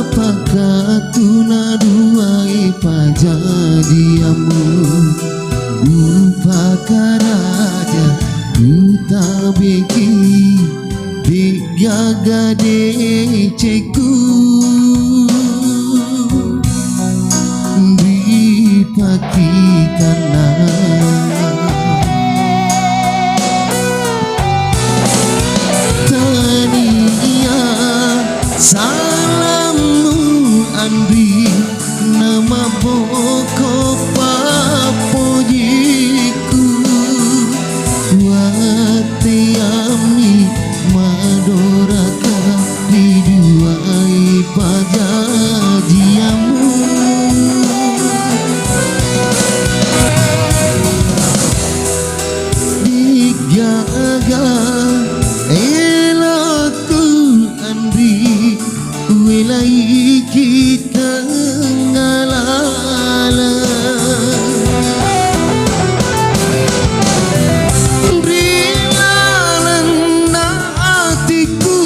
Napaka tunaduai pajadiamu upaka raja utabeki digagade ceku dipakitana tania salamu andri nama boko papojiku watiami madoraka diduai pajadiamu digaga elatu andri wilai kita ngalala rilalan hatiku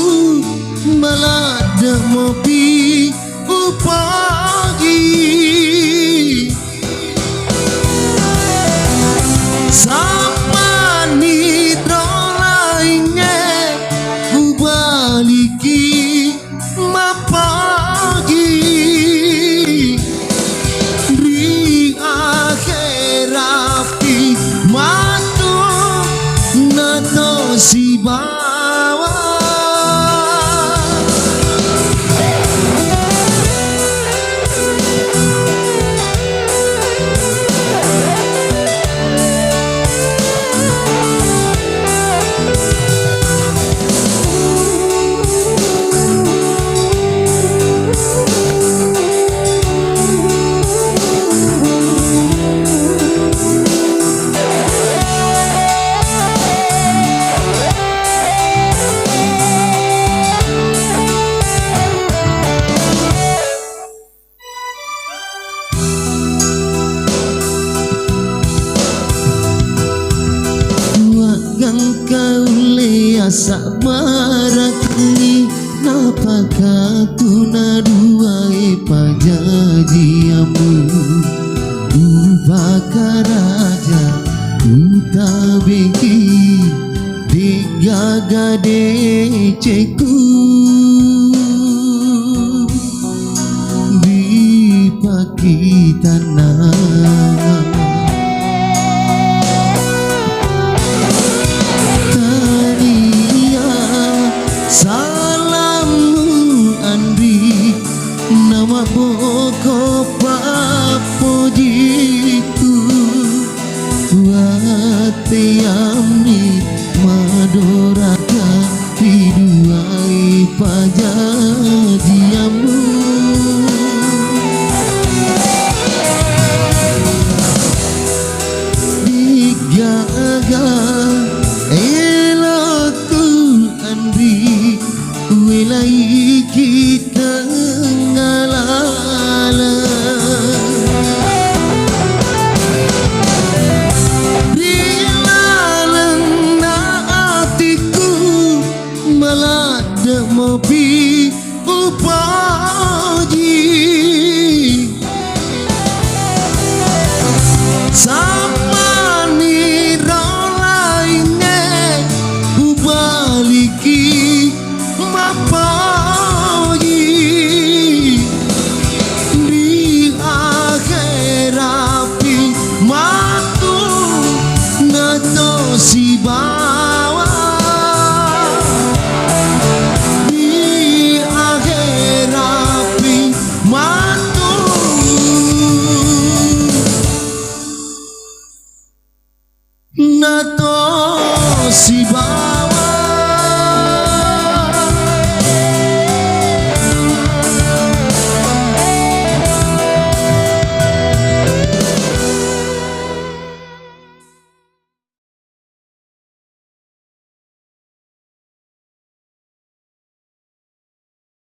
malada mopi upagi sapani drolainge ubaliki mapagi di akhirapi matu nato si bawa kaule asa marakni napaka tunaduai pajadiamu upaka raja utabeki digagade ceku dipakitana salamu andri nama boko papojiku watiami madoraka diduai pajadiamu digaga elatu andri wilai kita ngalala rilalan hatiku malada mopi upaji sapani rolainge ubaliki mapagi di akhirapi matu nato si bawa di akhirapi matu nato si bawa